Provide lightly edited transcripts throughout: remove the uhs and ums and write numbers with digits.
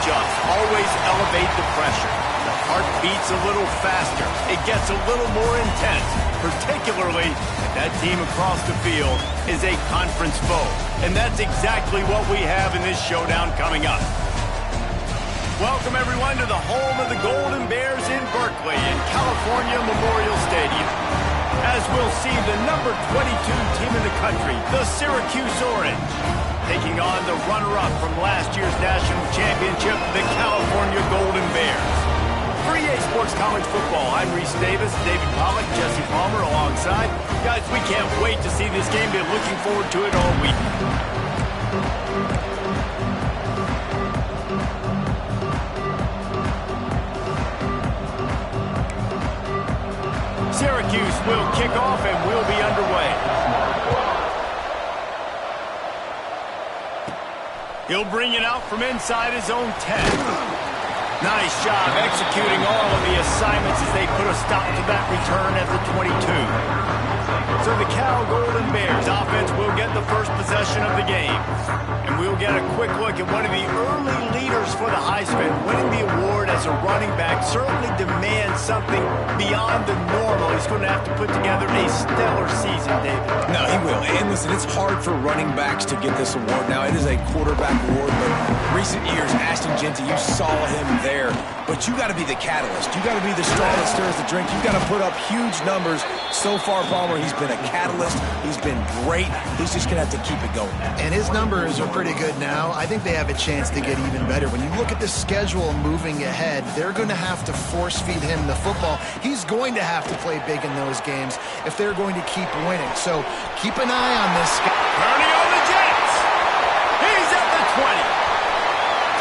adjusts, always elevate the pressure. The heart beats a little faster. It gets a little more intense, particularly if that team across the field is a conference foe. And that's exactly what we have in this showdown coming up. Welcome, everyone, to the home of the Golden Bears in Berkeley in California Memorial Stadium. As we'll see the number 22 team in the country, the Syracuse Orange, taking on the runner-up from last year's national championship, the California Golden Bears. For EA Sports College Football, I'm Reese Davis, David Pollack, Jesse Palmer alongside. Guys, we can't wait to see this game. Been looking forward to it all week. Syracuse will kick off and we'll be underway. He'll bring it out from inside his own 10. Nice job executing all of the assignments as they put a stop to that return at the 22. So the Cal Golden Bears offense will get the first possession of the game. And we'll get a quick look at one of the early leaders for the Heisman. Winning the award as a running back certainly demands something beyond the normal. He's going to have to put together a stellar season, David. No, he will. And listen, it's hard for running backs to get this award. Now, it is a quarterback award, but recent years, Ashton Jeanty, you saw him there. But you got to be the catalyst. You got to be the straw that stirs the drink. You got to put up huge numbers. So far, Palmer, he's been a catalyst. He's been great. He's just going to have to keep it going. And his numbers are pretty good now. I think they have a chance to get even better. When you look at the schedule moving ahead, they're going to have to force-feed him the football. He's going to have to play big in those games if they're going to keep winning. So keep an eye on this. Turning on the Jets. He's at the 20.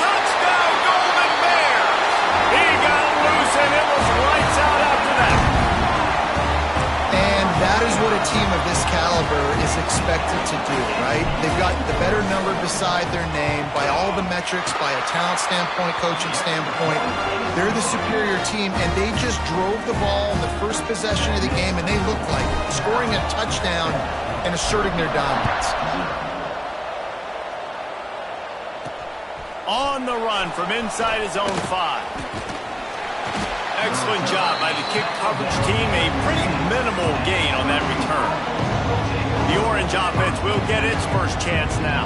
Touchdown, Golden Bears. He got loose, and it was lights out after that. And that is what a team of this caliber is expected to do, right? They've got the better number beside their name by all the metrics, by a talent standpoint, coaching standpoint. They're the superior team, and they just drove the ball in the first possession of the game, and they look like scoring a touchdown and asserting their dominance. On the run from inside his own 5. Excellent job by the kick coverage team. A pretty minimal gain on that return. The Orange offense will get its first chance now.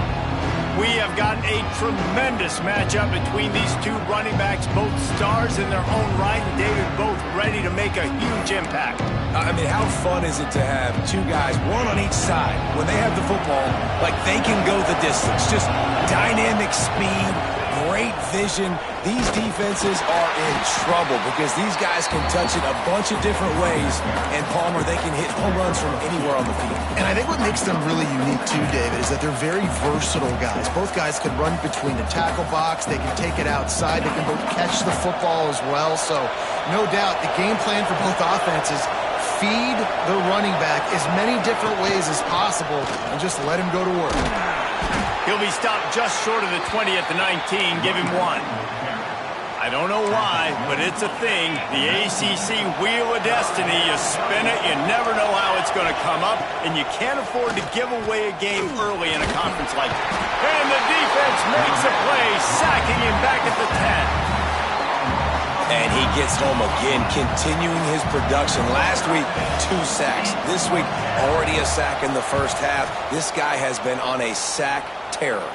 We have got a tremendous matchup between these two running backs, both stars in their own right, and David, both ready to make a huge impact. I mean, how fun is it to have two guys, one on each side, when they have the football, like they can go the distance. Just dynamic speed, great vision. These defenses are in trouble because these guys can touch it a bunch of different ways, and Palmer, they can hit home runs from anywhere on the field. And I think what makes them really unique too, David, is that they're very versatile guys. Both guys can run between the tackle box. They can take it outside. They can both catch the football as well. So no doubt the game plan for both offenses, feed the running back as many different ways as possible and just let him go to work. He'll be stopped just short of the 20 at the 19. Give him 1. I don't know why, but it's a thing. The ACC Wheel of Destiny. You spin it, you never know how it's going to come up, and you can't afford to give away a game early in a conference like this. And the defense makes a play, sacking him back at the 10. And he gets home again, continuing his production. Last week, 2 sacks. This week, already a sack in the first half. This guy has been on a sack terror.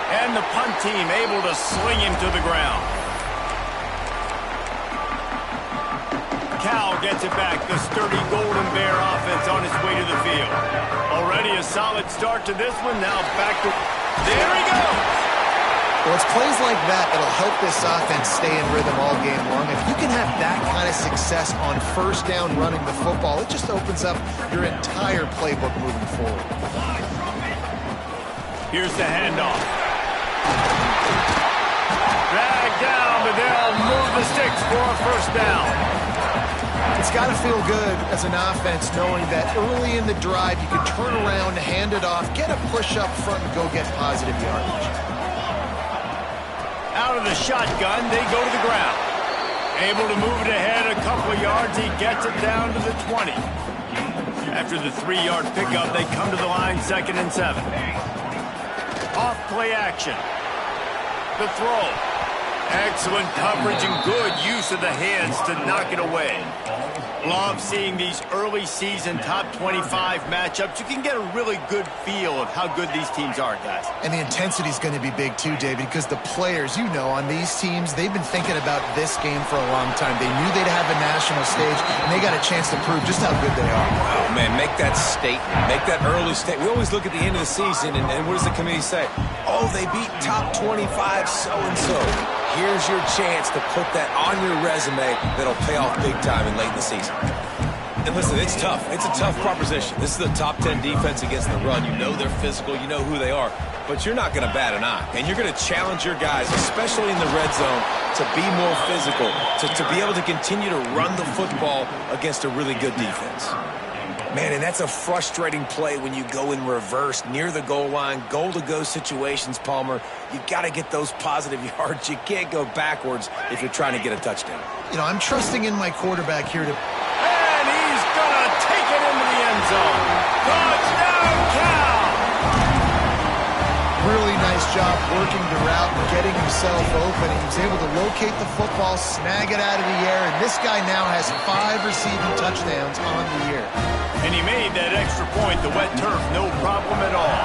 And the punt team able to sling him to the ground. Cal gets it back. The sturdy Golden Bear offense on its way to the field. Already a solid start to this one. Now back to... There he goes! Well, it's plays like that that'll help this offense stay in rhythm all game long. If you can have that kind of success on first down running the football, it just opens up your entire playbook moving forward. Here's the handoff. Drag down, but they'll move the sticks for a first down. It's got to feel good as an offense knowing that early in the drive you can turn around, hand it off, get a push up front, and go get positive yardage. Out of the shotgun, they go to the ground. Able to move it ahead a couple of yards. He gets it down to the 20. After the 3-yard pickup, they come to the line 2nd and 7. Off play action. The throw. Excellent coverage and good use of the hands to knock it away. Love seeing these early season top 25 matchups. You can get a really good feel of how good these teams are, guys. And the intensity is going to be big too, David, because the players, you know, on these teams, they've been thinking about this game for a long time. They knew they'd have a national stage, and they got a chance to prove just how good they are. Oh, man, make that statement. Make that early statement. We always look at the end of the season, and what does the committee say? Oh, they beat top 25 so-and-so. Here's your chance to put that on your resume that'll pay off big time and late in the season. And listen, it's tough. It's a tough proposition. This is the top 10 defense against the run. You know they're physical. You know who they are. But you're not going to bat an eye. And you're going to challenge your guys, especially in the red zone, to be more physical, to be able to continue to run the football against a really good defense. Man, and that's a frustrating play when you go in reverse near the goal line, goal-to-go situations, Palmer. You got to get those positive yards. You can't go backwards if you're trying to get a touchdown. You know, I'm trusting in my quarterback here to... And he's going to take it into the end zone. Touchdown, Cal! Really nice job working the route and getting himself open. He was able to locate the football, snag it out of the air, and this guy now has 5 receiving touchdowns on the year. And he made that extra point, the wet turf, no problem at all.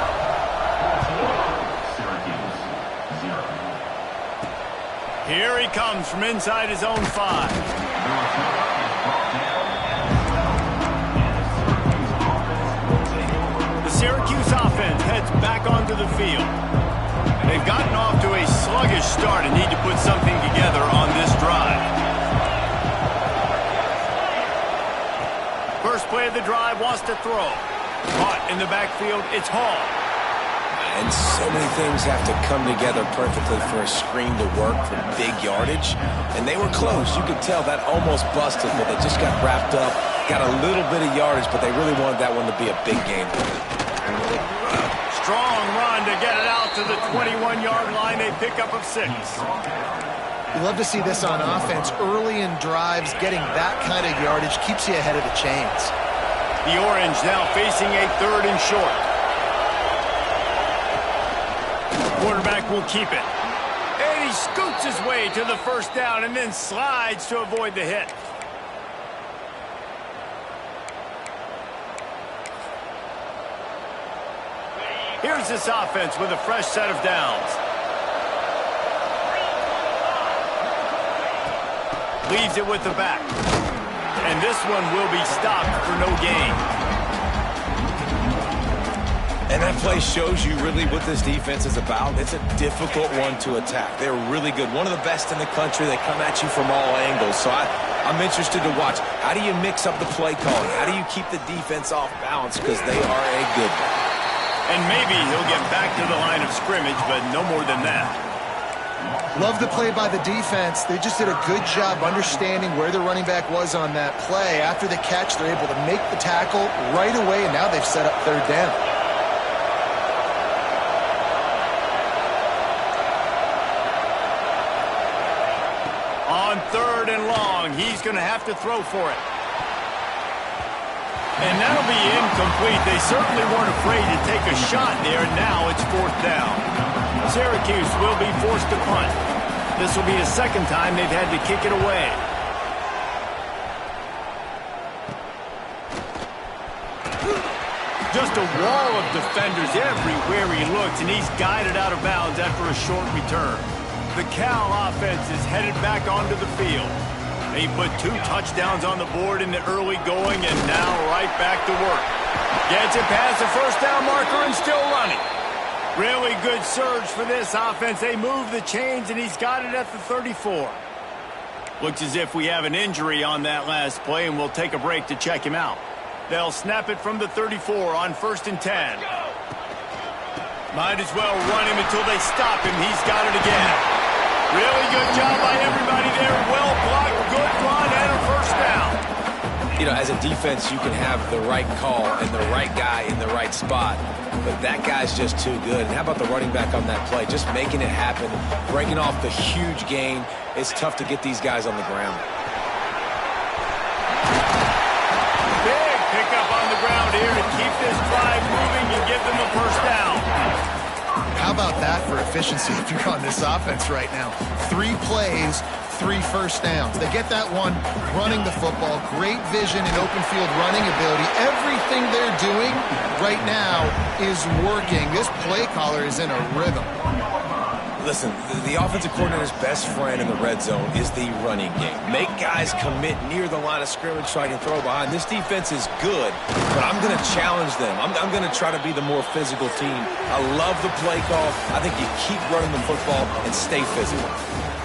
Here he comes from inside his own 5. The Syracuse offense heads back onto the field. They've gotten off to a sluggish start and need to put something together on this drive. First play of the drive, wants to throw. Caught in the backfield, it's Hall. And so many things have to come together perfectly for a screen to work for big yardage. And they were close. You could tell that almost busted, but they just got wrapped up, got a little bit of yardage, but they really wanted that one to be a big game. Strong run to get it out to the 21-yard line. A pickup of 6. You love to see this on offense. Early in drives, getting that kind of yardage keeps you ahead of the chains. The Orange now facing a 3rd and short. Quarterback will keep it. And he scoots his way to the first down and then slides to avoid the hit. Here's this offense with a fresh set of downs. Leaves it with the back. And this one will be stopped for no gain. And that play shows you really what this defense is about. It's a difficult one to attack. They're really good. One of the best in the country. They come at you from all angles. So I'm interested to watch. How do you mix up the play calling? How do you keep the defense off balance? Because they are a good one. And maybe he'll get back to the line of scrimmage, but no more than that. Love the play by the defense. They just did a good job understanding where the running back was on that play. After the catch, they're able to make the tackle right away, and now they've set up 3rd down. On 3rd and long, he's going to have to throw for it. And that'll be incomplete. They certainly weren't afraid to take a shot there. Now it's 4th down. Syracuse will be forced to punt. This will be the 2nd time they've had to kick it away. Just a wall of defenders everywhere he looks, and he's guided out of bounds after a short return. The Cal offense is headed back onto the field. They put 2 touchdowns on the board in the early going, and now right back to work. Gets it past the first down marker and still running. Really good surge for this offense. They move the chains, and he's got it at the 34. Looks as if we have an injury on that last play, and we'll take a break to check him out. They'll snap it from the 34 on 1st and 10. Might as well run him until they stop him. He's got it again. Really good job by everybody there. Well blocked, good run, and a first down. You know, as a defense, you can have the right call and the right guy in the right spot, but that guy's just too good. And how about the running back on that play? Just making it happen, breaking off the huge gain. It's tough to get these guys on the ground. Big pickup on the ground here to keep this drive moving and give them a first down. How about that for efficiency if you're on this offense right now? 3 plays, 3 first downs. They get that one running the football, great vision and open field running ability. Everything they're doing right now is working. This play caller is in a rhythm. Listen, the offensive coordinator's best friend in the red zone is the running game. Make guys commit near the line of scrimmage so I can throw behind. This defense is good, but I'm going to challenge them. I'm going to try to be the more physical team. I love the play call. I think you keep running the football and stay physical.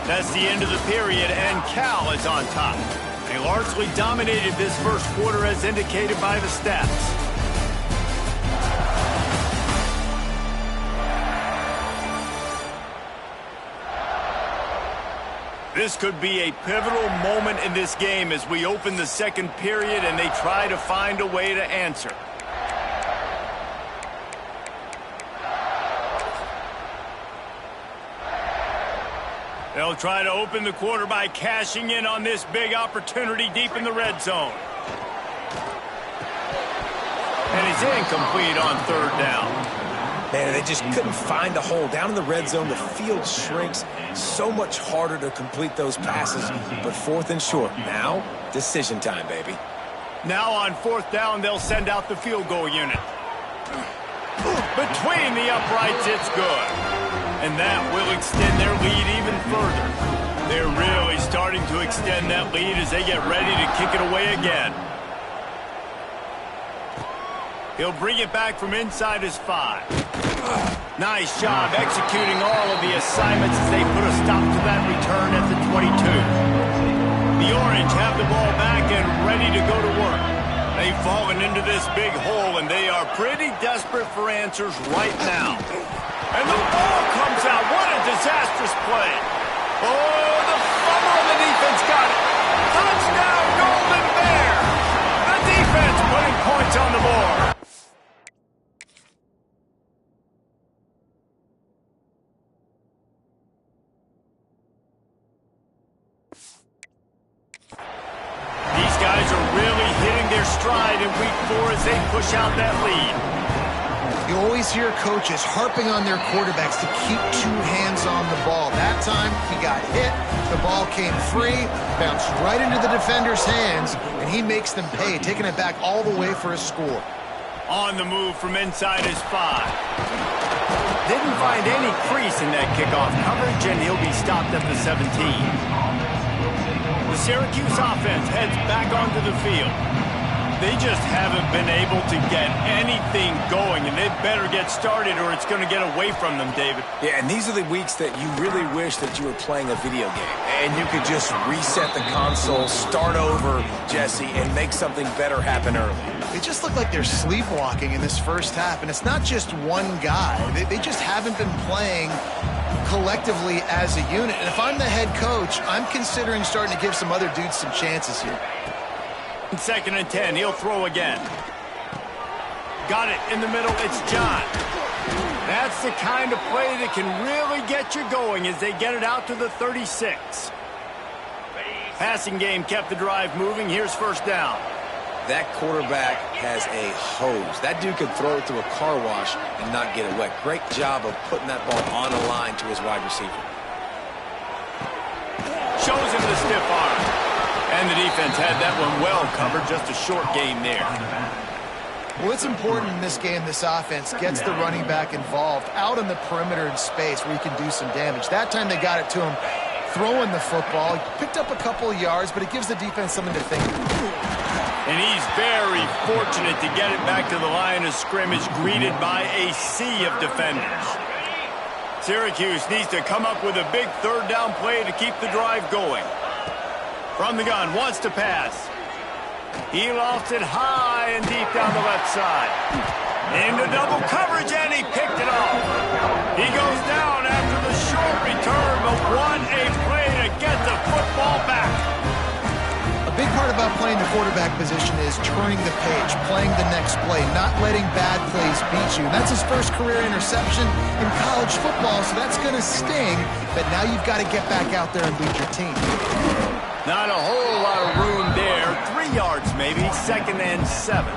That's the end of the period, and Cal is on top. They largely dominated this first quarter as indicated by the stats. This could be a pivotal moment in this game as we open the second period and they try to find a way to answer. They'll try to open the quarter by cashing in on this big opportunity deep in the red zone. And he's incomplete on third down. Man, they just couldn't find a hole. Down in the red zone, the field shrinks. So much harder to complete those passes, but 4th and short. Now, decision time, baby. Now on 4th down, they'll send out the field goal unit. Between the uprights, it's good. And that will extend their lead even further. They're really starting to extend that lead as they get ready to kick it away again. He'll bring it back from inside his 5. Nice job executing all of the assignments as they put a stop to that return at the 22. The Orange have the ball back and ready to go to work. They've fallen into this big hole, and they are pretty desperate for answers right now. And the ball comes out. What a disastrous play. Oh, the fumble, and the defense got it. Touchdown, Golden Bear. The defense putting points on the board. These guys are really hitting their stride in week 4 as they push out that lead. You always hear coaches harping on their quarterbacks to keep 2 hands on the ball. That time, he got hit, the ball came free, bounced right into the defender's hands, and he makes them pay, taking it back all the way for a score. On the move from inside his 5. Didn't find any crease in that kickoff coverage, and he'll be stopped at the 17. The Syracuse offense heads back onto the field. They just haven't been able to get anything going, and they better get started or it's going to get away from them, David. Yeah, and these are the weeks that you really wish that you were playing a video game and you could just reset the console, start over, Jesse, and make something better happen early. They just look like they're sleepwalking in this first half, and it's not just one guy. They just haven't been playing collectively as a unit. And if I'm the head coach, I'm considering starting to give some other dudes some chances here. 2nd and 10, he'll throw again. Got it in the middle, it's John. That's the kind of play that can really get you going as they get it out to the 36. Passing game kept the drive moving. Here's 1st down. That quarterback has a hose. That dude could throw it through a car wash and not get it wet. Great job of putting that ball on the line to his wide receiver. Shows him the stiff arm. And the defense had that one well covered. Just a short game there. Well, it's important in this game this offense gets the running back involved out on the perimeter in space where he can do some damage. That time they got it to him throwing the football. He picked up a couple of yards, but it gives the defense something to think about. And he's very fortunate to get it back to the line of scrimmage, greeted by a sea of defenders. Syracuse needs to come up with a big 3rd down play to keep the drive going. From the gun, wants to pass. He lofts it high and deep down the left side. Into double coverage, and he picked it off. He goes down after the short return, but what a play to get the football back. A big part about playing the quarterback position is turning the page, playing the next play, not letting bad plays beat you. And that's his first career interception in college football, so that's going to sting. But now you've got to get back out there and beat your team. Not a whole lot of room there. 3 yards maybe, 2nd and 7.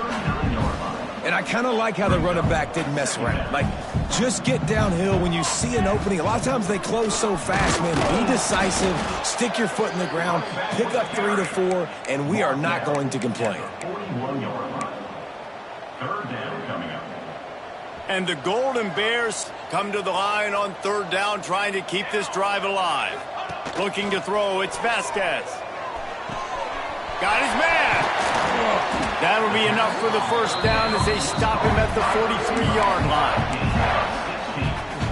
And I I kind of like how the running back didn't mess around. Like, just get downhill when you see an opening. A lot of times they close so fast, man. Be decisive, stick your foot in the ground, pick up 3 to 4, and we are not going to complain. And the Golden Bears come to the line on 3rd down, trying to keep this drive alive. Looking to throw, it's Vasquez. Got his man. That'll be enough for the first down as they stop him at the 43-yard line.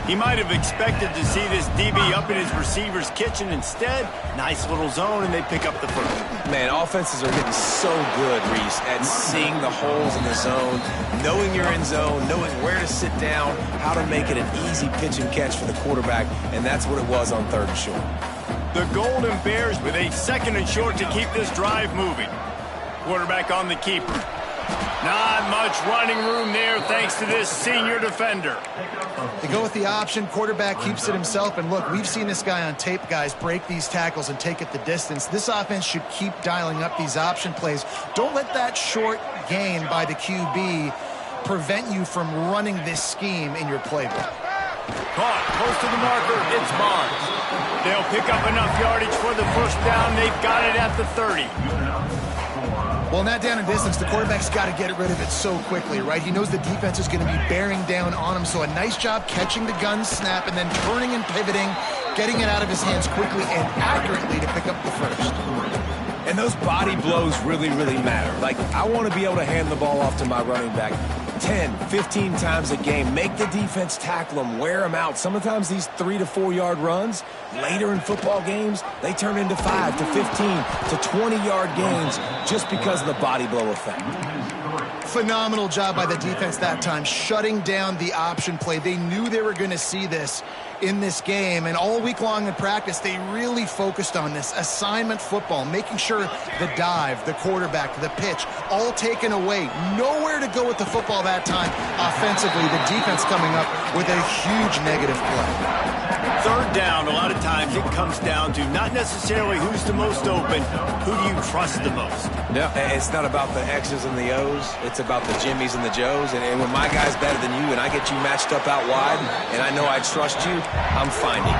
He might have expected to see this DB up in his receiver's kitchen. Instead, nice little zone, and they pick up the first. Man, offenses are getting so good, Reese, at seeing the holes in the zone, knowing you're in zone, knowing where to sit down, how to make it an easy pitch and catch for the quarterback, and that's what it was on 3rd and short. The Golden Bears with a 2nd and short to keep this drive moving. Quarterback on the keeper. Not much running room there thanks to this senior defender. They go with the option. Quarterback keeps it himself. And look, we've seen this guy on tape, guys, break these tackles and take it the distance. This offense should keep dialing up these option plays. Don't let that short gain by the QB prevent you from running this scheme in your playbook. Caught close to the marker. It's Barnes. They'll pick up enough yardage for the first down. They've got it at the 30. Well, in that down and distance, the quarterback's got to get rid of it so quickly, right? He knows the defense is going to be bearing down on him, so a nice job catching the gun snap and then turning and pivoting, getting it out of his hands quickly and accurately to pick up the first. And those body blows really, really matter. Like, I want to be able to hand the ball off to my running back 10, 15 times a game. Make the defense tackle them, wear them out. Sometimes these 3 to 4 yard runs, later in football games, they turn into 5 to 15 to 20-yard gains just because of the body blow effect. Phenomenal job by the defense that time, shutting down the option play. They knew they were going to see this in this game, and all week long in practice, they really focused on this assignment football, making sure the dive, the quarterback, the pitch, all taken away. Nowhere to go with the football that time. Offensively, the defense coming up with a huge negative play. 3rd down, a lot of times it comes down to not necessarily who's the most open, who do you trust the most? Yeah, it's not about the X's and the O's. It's about the Jimmies and the Joes. And when my guy's better than you and I get you matched up out wide and I know I trust you, I'm finding you.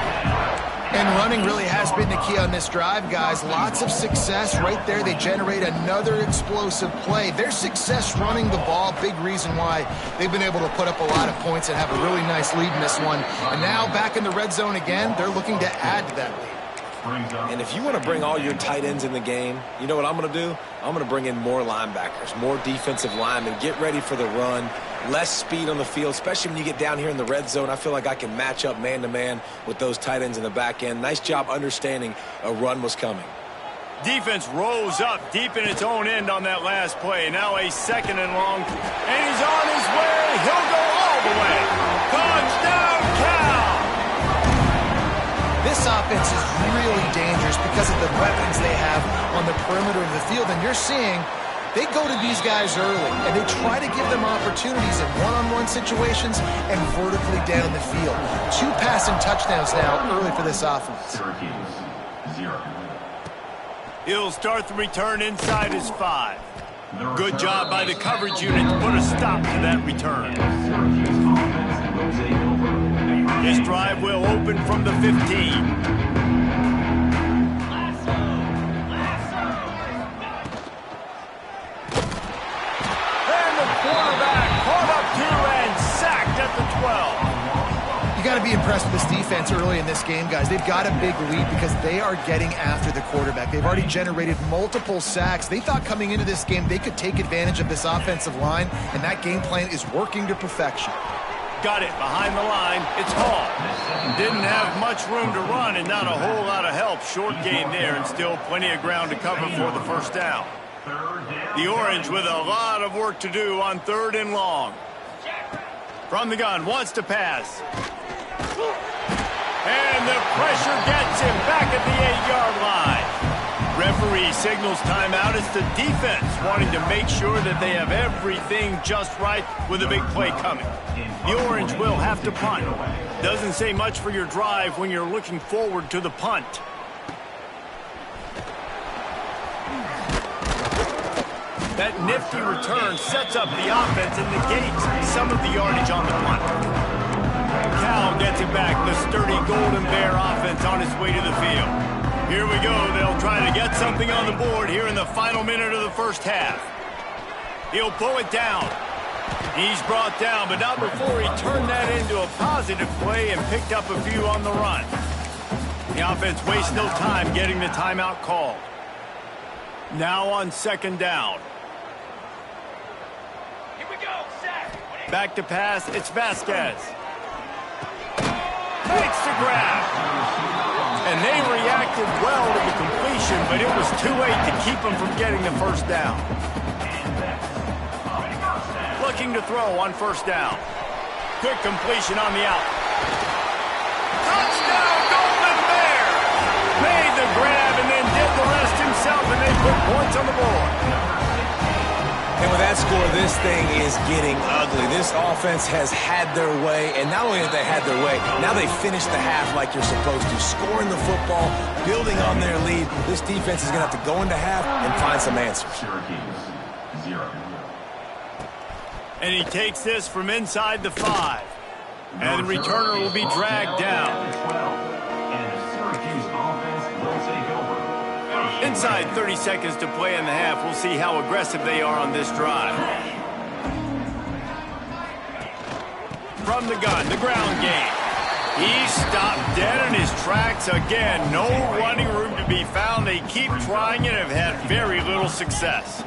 And running really has been the key on this drive, guys. Lots of success right there. They generate another explosive play. Their success running the ball, big reason why they've been able to put up a lot of points and have a really nice lead in this one. And now back in the red zone again, they're looking to add to that lead. And if you want to bring all your tight ends in the game, you know what I'm going to do? I'm going to bring in more linebackers, more defensive linemen, get ready for the run, less speed on the field, especially when you get down here in the red zone. I feel like I can match up man-to-man with those tight ends in the back end. Nice job understanding a run was coming. Defense rose up deep in its own end on that last play. Now a 2nd and long, and he's on his way. He'll go all the way. Touchdown, Cal! This offense is really dangerous because of the weapons they have on the perimeter of the field. And you're seeing they go to these guys early, and they try to give them opportunities in one-on-one situations and vertically down the field. 2 passing touchdowns now early for this offense. He'll start the return inside his 5. Good job by the coverage unit to put a stop to that return. This drive will open from the 15. And the quarterback caught up to and sacked at the 12. You got to be impressed with this defense early in this game, guys. They've got a big lead because they are getting after the quarterback. They've already generated multiple sacks. They thought coming into this game they could take advantage of this offensive line, and that game plan is working to perfection. Got it behind the line. It's Hall. Didn't have much room to run and not a whole lot of help. Short gain there and still plenty of ground to cover for the first down. The Orange with a lot of work to do on 3rd and long. From the gun, wants to pass. And the pressure gets him back at the 8-yard line. Referee signals timeout. It's the defense wanting to make sure that they have everything just right with a big play coming. The Orange will have to punt. Doesn't say much for your drive when you're looking forward to the punt. That nifty return sets up the offense and negates some of the yardage on the punt. Cal gets it back. The sturdy Golden Bear offense on its way to the field. Here we go. They'll try to get something on the board here in the final minute of the first half. He'll pull it down. He's brought down, but not before he turned that into a positive play and picked up a few on the run. The offense wastes no time getting the timeout called. Now on second down. Here we go, set. Back to pass, it's Vasquez. Makes the grab. And they reacted well to the completion, but it was too late to keep them from getting the first down. Looking to throw on first down. Quick completion on the out. Touchdown, Golden Bear! Made the grab and then did the rest himself, and they put points on the board. And with that score, this thing is getting ugly. This offense has had their way, and not only have they had their way, now they finish the half like you're supposed to, scoring the football, building on their lead. This defense is going to have to go into half and find some answers. Syracuse, 0. And he takes this from inside the 5. And the returner will be dragged down. Inside 30 seconds to play in the half. We'll see how aggressive they are on this drive. From the gun, the ground game. He stopped dead in his tracks again. No running room to be found. They keep trying and have had very little success.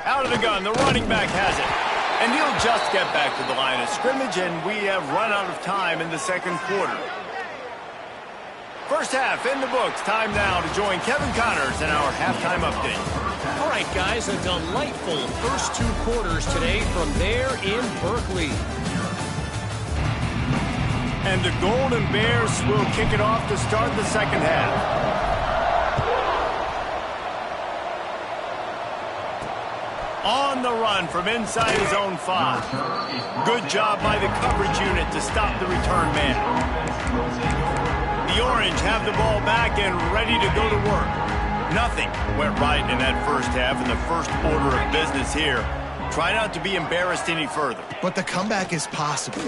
Out of the gun, the running back has it. And he'll just get back to the line of scrimmage, and we have run out of time in the second quarter. First half in the books. Time now to join Kevin Connors in our halftime update. All right, guys, a delightful first 2 quarters today from there in Berkeley. And the Golden Bears will kick it off to start the second half. On the run from inside his own 5. Good job by the coverage unit to stop the return man. The Orange have the ball back and ready to go to work. Nothing went right in that first half, and the first order of business here. Try not to be embarrassed any further. But the comeback is possible.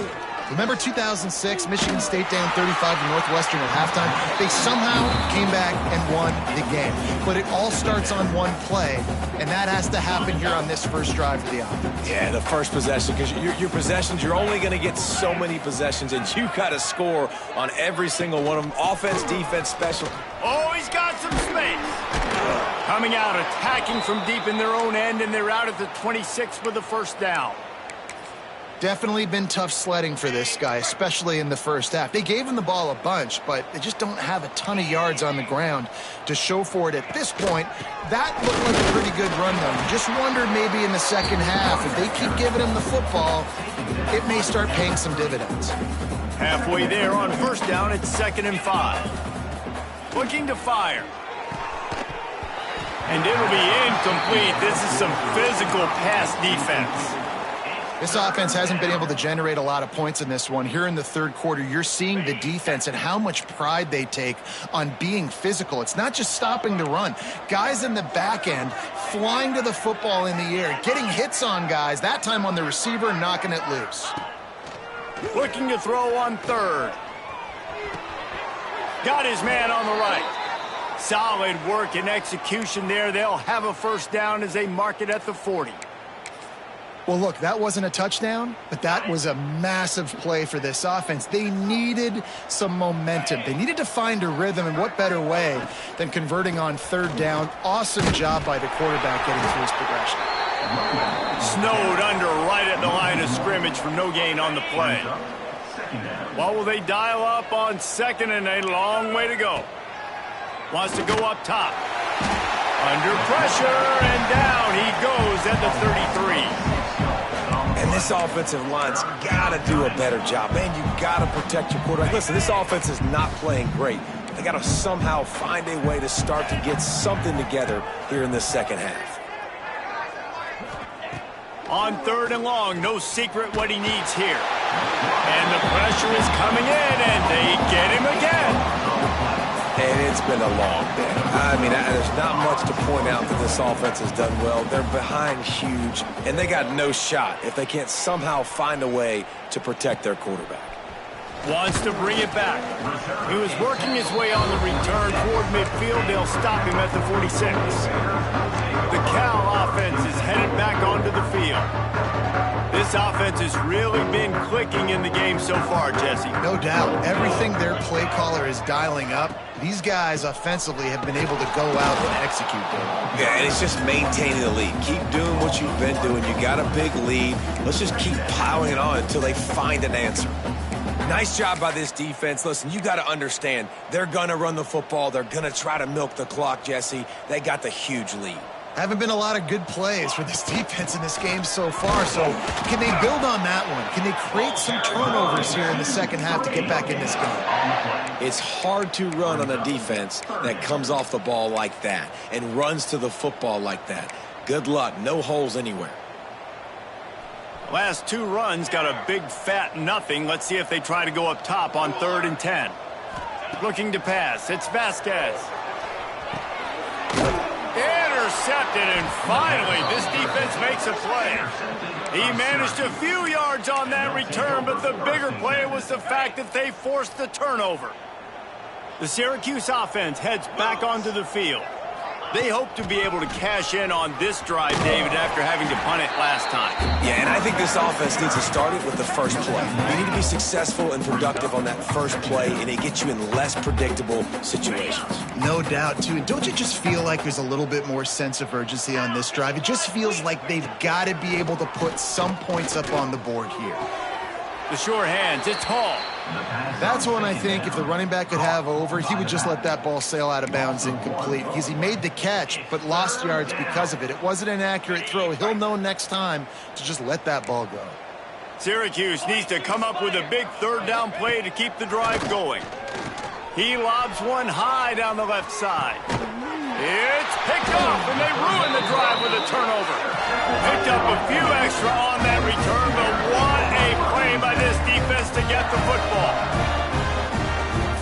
Remember 2006, Michigan State down 35 to Northwestern at halftime? They somehow came back and won the game. But it all starts on one play, and that has to happen here on this first drive for the offense. Yeah, the first possession, because your possessions, you're only going to get so many possessions, and you got to score on every single one of them. Offense, defense, special. Oh, he's got some space. Coming out, attacking from deep in their own end, and they're out at the 26 for the first down. Definitely been tough sledding for this guy, especially in the first half. They gave him the ball a bunch, but they just don't have a ton of yards on the ground to show for it at this point. That looked like a pretty good run, though. You just wondered maybe in the second half, if they keep giving him the football, it may start paying some dividends. Halfway there on first down, it's 2nd and 5. Looking to fire. And it'll be incomplete. This is some physical pass defense. This offense hasn't been able to generate a lot of points in this one. Here in the third quarter, you're seeing the defense and how much pride they take on being physical. It's not just stopping the run. Guys in the back end flying to the football in the air, getting hits on guys, that time on the receiver, knocking it loose. Looking to throw on 3rd. Got his man on the right. Solid work and execution there. They'll have a first down as they mark it at the 40. Well, look, that wasn't a touchdown, but that was a massive play for this offense. They needed some momentum. They needed to find a rhythm, and what better way than converting on 3rd down. Awesome job by the quarterback getting through his progression. Snowed under right at the line of scrimmage for no gain on the play. What will they dial up on 2nd and a long way to go? Wants to go up top. Under pressure, and down he goes at the 33. And this offensive line's got to do a better job. Man, you got to protect your quarterback. Listen, this offense is not playing great. They got to somehow find a way to start to get something together here in this second half. On 3rd and long, no secret what he needs here. And the pressure is coming in, and they get him again. And it's been a long day. I mean, there's not much to point out that this offense has done well. They're behind huge, and they got no shot if they can't somehow find a way to protect their quarterback. Wants to bring it back. He was working his way on the return toward midfield. They'll stop him at the 46. The Cal offense is headed back onto the field. This offense has really been clicking in the game so far, Jesse. No doubt. Everything their play caller is dialing up, these guys offensively have been able to go out and execute them. Yeah, and it's just maintaining the lead. Keep doing what you've been doing. You got a big lead. Let's just keep piling it on until they find an answer. Nice job by this defense. Listen, you got to understand, they're going to run the football. They're going to try to milk the clock, Jesse. They got the huge lead. Haven't been a lot of good plays for this defense in this game so far, so can they build on that one? Can they create some turnovers here in the second half to get back in this game? It's hard to run on a defense that comes off the ball like that and runs to the football like that. Good luck. No holes anywhere. Last two runs got a big fat nothing. Let's see if they try to go up top on 3rd and 10. Looking to pass. It's Vasquez. Intercepted, and finally this defense makes a play. He managed a few yards on that return, but the bigger play was the fact that they forced the turnover. The Syracuse offense heads back onto the field. They hope to be able to cash in on this drive, David, after having to punt it last time. Yeah, and I think this offense needs to start it with the first play. You need to be successful and productive on that first play, and it gets you in less predictable situations. No doubt, too. And don't you just feel like there's a little bit more sense of urgency on this drive? It just feels like they've got to be able to put some points up on the board here. The sure hands, it's Hall. That's one I think if the running back could have over, he would just let that ball sail out of bounds incomplete because he made the catch but lost yards because of it. It wasn't an accurate throw. He'll know next time to just let that ball go. Syracuse needs to come up with a big 3rd down play to keep the drive going. He lobs one high down the left side. It's picked off, and they ruin the drive with a turnover. Picked up a few extra on that return, but what a play by this defense to get the football.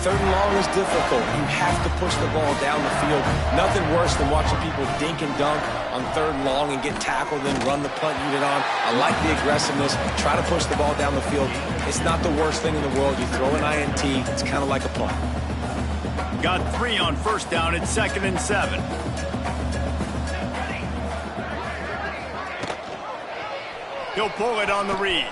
3rd and long is difficult. You have to push the ball down the field. Nothing worse than watching people dink and dunk on 3rd and long and get tackled and run the punt unit on. I like the aggressiveness. Try to push the ball down the field. It's not the worst thing in the world. You throw an INT, it's kind of like a punt. Got 3 on 1st down. It's 2nd and 7. He'll pull it on the read.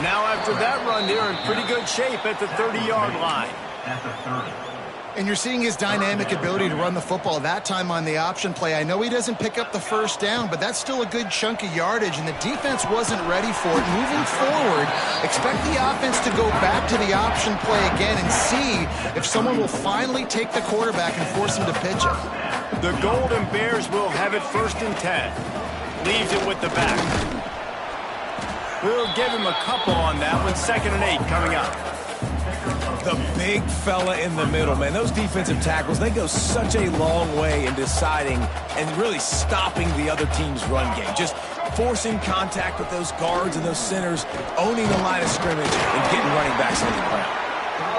Now after that run, they're in pretty good shape at the 30-yard line. At the 30. And you're seeing his dynamic ability to run the football, that time on the option play. I know he doesn't pick up the 1st down, but that's still a good chunk of yardage, and the defense wasn't ready for it. Moving forward, expect the offense to go back to the option play again and see if someone will finally take the quarterback and force him to pitch it. The Golden Bears will have it 1st and 10. Leaves it with the back. We'll give him a couple on that one. 2nd and 8 coming up. The big fella in the middle, man. Those defensive tackles, they go such a long way in deciding and really stopping the other team's run game. Just forcing contact with those guards and those centers, owning the line of scrimmage, and getting running backs on the ground.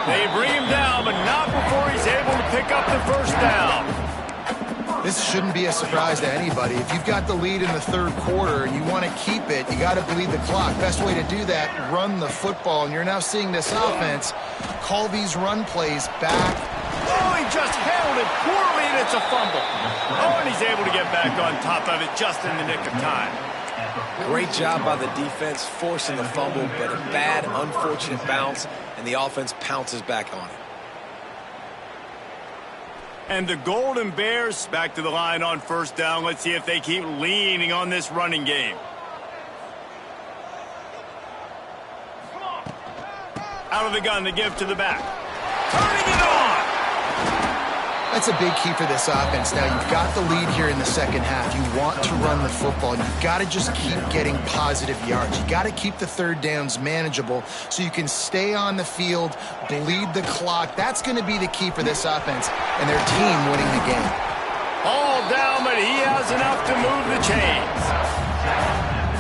They bring him down, but not before he's able to pick up the 1st down. This shouldn't be a surprise to anybody. If you've got the lead in the 3rd quarter and you want to keep it, you got to bleed the clock. Best way to do that, run the football. And you're now seeing this offense call these run plays back. Oh, he just handled it poorly, and it's a fumble. Oh, and he's able to get back on top of it just in the nick of time. Great job by the defense forcing the fumble, but a bad, unfortunate bounce, and the offense pounces back on it. And the Golden Bears back to the line on 1st down. Let's see if they keep leaning on this running game. Out of the gun to give to the back. Turning it on! That's a big key for this offense. Now, you've got the lead here in the second half. You want to run the football. You've got to just keep getting positive yards. You got to keep the 3rd downs manageable so you can stay on the field, bleed the clock. That's going to be the key for this offense and their team winning the game. All down, but he has enough to move the chains.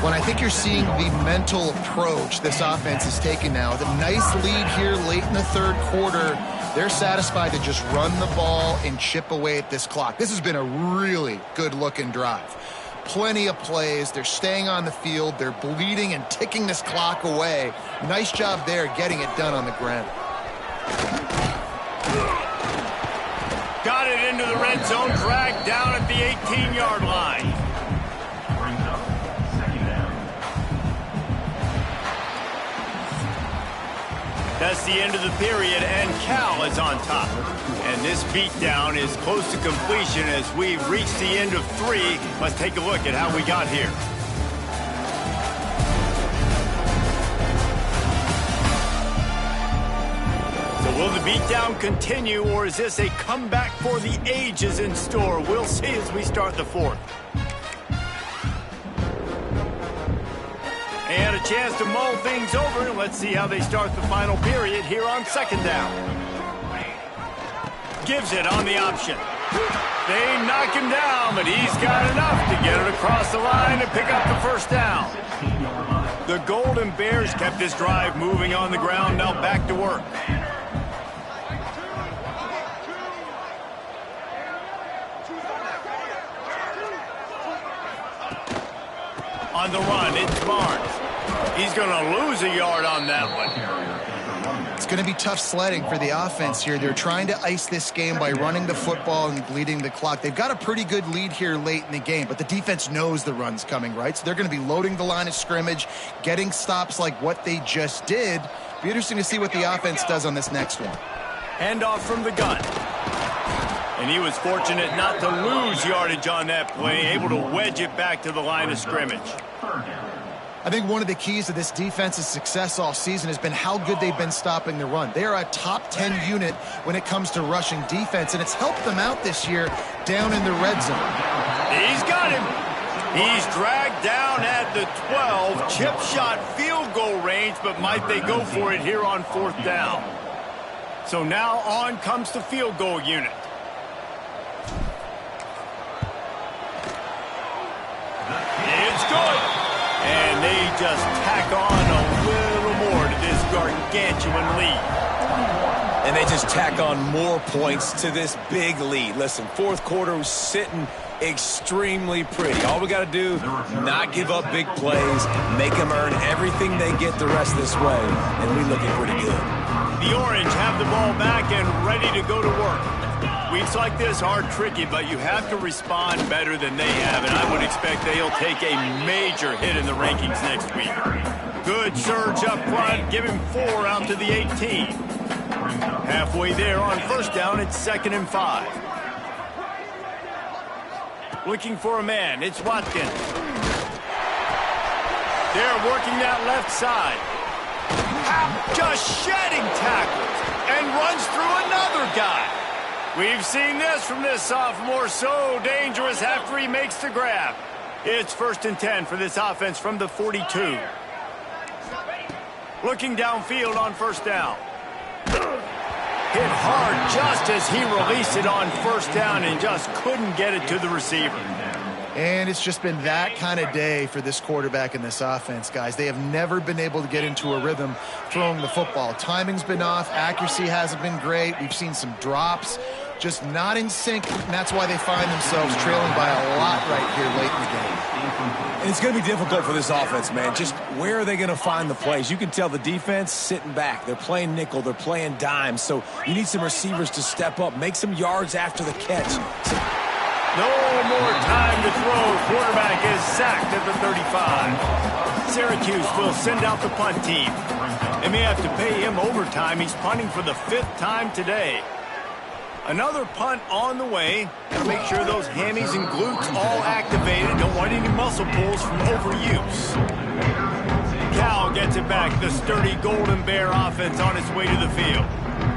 When I think you're seeing the mental approach this offense is taking now, the nice lead here late in the 3rd quarter, They're satisfied to just run the ball and chip away at this clock. This has been a really good-looking drive. Plenty of plays. They're staying on the field. They're bleeding and ticking this clock away. Nice job there getting it done on the ground. Got it into the red zone, dragged down at the 18-yard line. That's the end of the period, and Cal is on top. And this beatdown is close to completion as we reach the end of 3. Let's take a look at how we got here. So will the beatdown continue, or is this a comeback for the ages in store? We'll see as we start the 4th. And a chance to mull things over. Let's see how they start the final period here on 2nd down. Gives it on the option. They knock him down, but he's got enough to get it across the line and pick up the 1st down. The Golden Bears kept this drive moving on the ground. Now back to work. On the run, it's Barnes. He's going to lose a yard on that one. It's going to be tough sledding for the offense here. They're trying to ice this game by running the football and bleeding the clock. They've got a pretty good lead here late in the game, but the defense knows the run's coming, right? So they're going to be loading the line of scrimmage, getting stops like what they just did. Be interesting to see what the offense does on this next one. Handoff from the gun. And he was fortunate not to lose yardage on that play, able to wedge it back to the line of scrimmage. I think one of the keys to this defense's success all season has been how good they've been stopping the run. They are a top 10 unit when it comes to rushing defense, and it's helped them out this year down in the red zone. He's got him. He's dragged down at the 12, chip shot field goal range, but might they go for it here on 4th down? So now on comes the field goal unit. It's good. And they just tack on a little more to this gargantuan lead. And they just tack on more points to this big lead. Listen, 4th quarter was sitting extremely pretty. All we got to do, not give up big plays, make them earn everything they get the rest of this way, and we're looking pretty good. The Orange have the ball back and ready to go to work. Weeks like this are tricky, but you have to respond better than they have, and I would expect they'll take a major hit in the rankings next week. Good surge up front, give him 4 out to the 18. Halfway there on 1st down, it's 2nd and 5. Looking for a man, it's Watkins. They're working that left side. Just shedding tackles and runs through another guy. We've seen this from this sophomore, so dangerous after he makes the grab. It's 1st and 10 for this offense from the 42. Looking downfield on 1st down. Hit hard just as he released it on 1st down and just couldn't get it to the receiver. And it's just been that kind of day for this quarterback and this offense, guys. They have never been able to get into a rhythm throwing the football. Timing's been off. Accuracy hasn't been great. We've seen some drops. Just not in sync, and that's why they find themselves trailing by a lot right here late in the game. And it's going to be difficult for this offense, man. Just where are they going to find the plays? You can tell the defense sitting back. They're playing nickel. They're playing dime. So you need some receivers to step up, make some yards after the catch. No more time to throw. Quarterback is sacked at the 35. Syracuse will send out the punt team. They may have to pay him overtime. He's punting for the 5th time today. Another punt on the way. Gotta make sure those hammies and glutes all activated. Don't want any muscle pulls from overuse. Cal gets it back. The sturdy Golden Bear offense on its way to the field.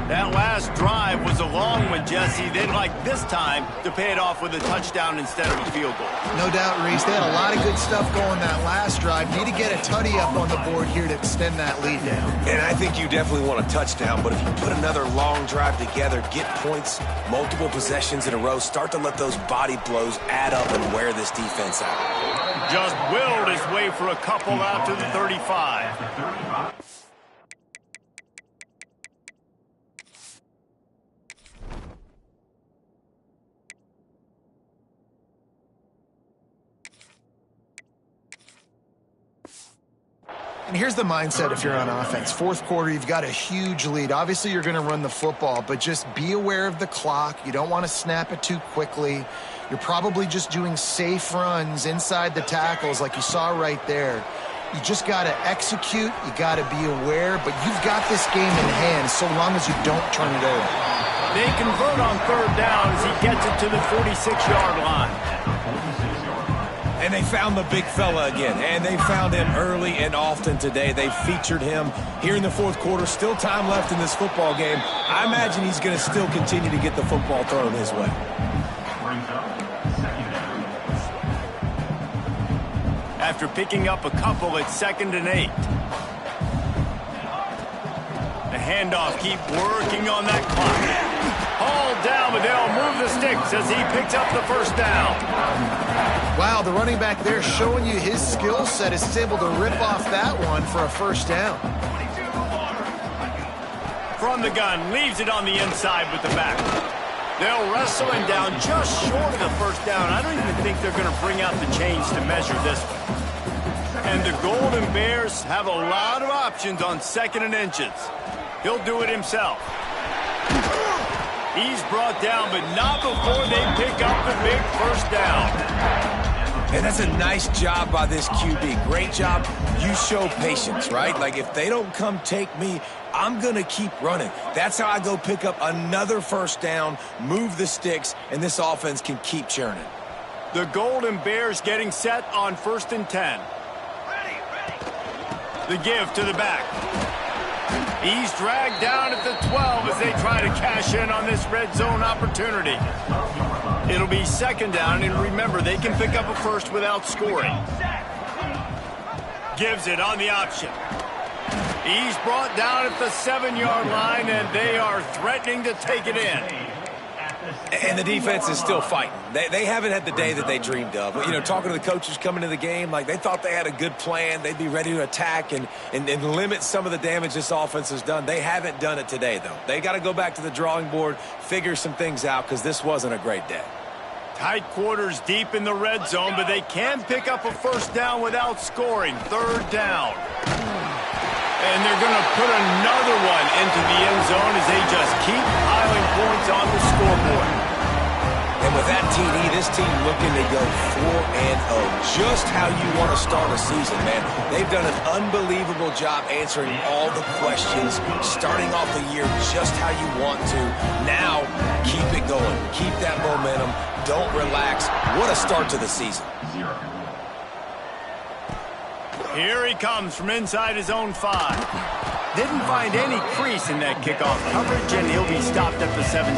That last drive was a long one, Jesse. They'd like this time to pay it off with a touchdown instead of a field goal. No doubt, Reese. They had a lot of good stuff going that last drive. Need to get a tutty up on the board here to extend that lead down. And I think you definitely want a touchdown, but if you put another long drive together, get points, multiple possessions in a row, start to let those body blows add up and wear this defense out. Just willed his way for a couple out to the 35. And here's the mindset if you're on offense. Fourth quarter, you've got a huge lead. Obviously, you're going to run the football, but just be aware of the clock. You don't want to snap it too quickly. You're probably just doing safe runs inside the tackles like you saw right there. You just got to execute. You got to be aware, but you've got this game in hand so long as you don't turn it over. They convert on third down as he gets it to the 46-yard line. And they found the big fella again, and they found him early and often today. They featured him here in the fourth quarter. Still time left in this football game. I imagine he's going to still continue to get the football thrown his way. After picking up a couple, it's 2nd and 8. The handoff, keep working on that clock. Hauled down, but they'll move the sticks as he picks up the first down. Wow, the running back there showing you his skill set is able to rip off that one for a first down. From the gun, leaves it on the inside with the back. They'll wrestle him down just short of the first down. I don't even think they're going to bring out the chains to measure this one. And the Golden Bears have a lot of options on 2nd and inches. He'll do it himself. He's brought down, but not before they pick up the big first down. And that's a nice job by this QB. Great job. You show patience, right? Like, if they don't come take me, I'm going to keep running. That's how I go pick up another first down, move the sticks, and this offense can keep churning. The Golden Bears getting set on 1st and 10. The give to the back. He's dragged down at the 12 as they try to cash in on this red zone opportunity. It'll be 2nd down, and remember, they can pick up a first without scoring. Gives it on the option. He's brought down at the 7-yard line, and they are threatening to take it in. And the defense is still fighting. They haven't had the day that they dreamed of. You know, talking to the coaches coming into the game, like, they thought they had a good plan. They'd be ready to attack and limit some of the damage this offense has done. They haven't done it today, though. They got to go back to the drawing board, figure some things out, because this wasn't a great day. Tight quarters deep in the red zone, but they can pick up a first down without scoring. 3rd down. And they're going to put another one into the end zone as they just keep piling points on the scoreboard. And with that TD, this team looking to go 4-0. Just how you want to start a season, man. They've done an unbelievable job answering all the questions, starting off the year just how you want to. Now, keep it going. Keep that momentum. Don't relax. What a start to the season. Here he comes from inside his own 5. Didn't find any crease in that kickoff coverage, and he'll be stopped at the 17.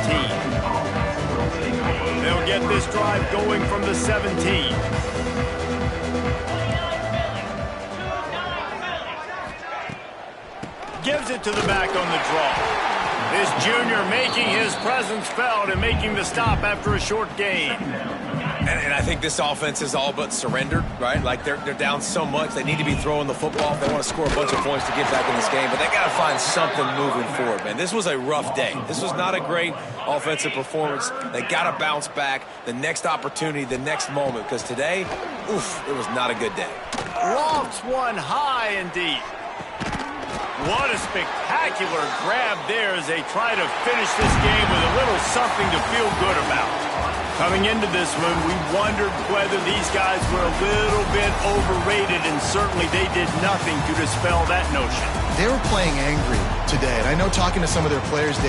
They'll get this drive going from the 17. Gives it to the back on the draw. This junior making his presence felt and making the stop after a short gain. And I think this offense is all but surrendered, right? Like, they're down so much. They need to be throwing the football if they want to score a bunch of points to get back in this game. But they got to find something moving forward, man. This was a rough day. This was not a great offensive performance. They got to bounce back the next opportunity, the next moment. Because today, oof, it was not a good day. Lofts one high and deep. What a spectacular grab there as they try to finish this game with a little something to feel good about. Coming into this one, we wondered whether these guys were a little bit overrated, and certainly they did nothing to dispel that notion. They were playing angry today, and I know talking to some of their players, Dave,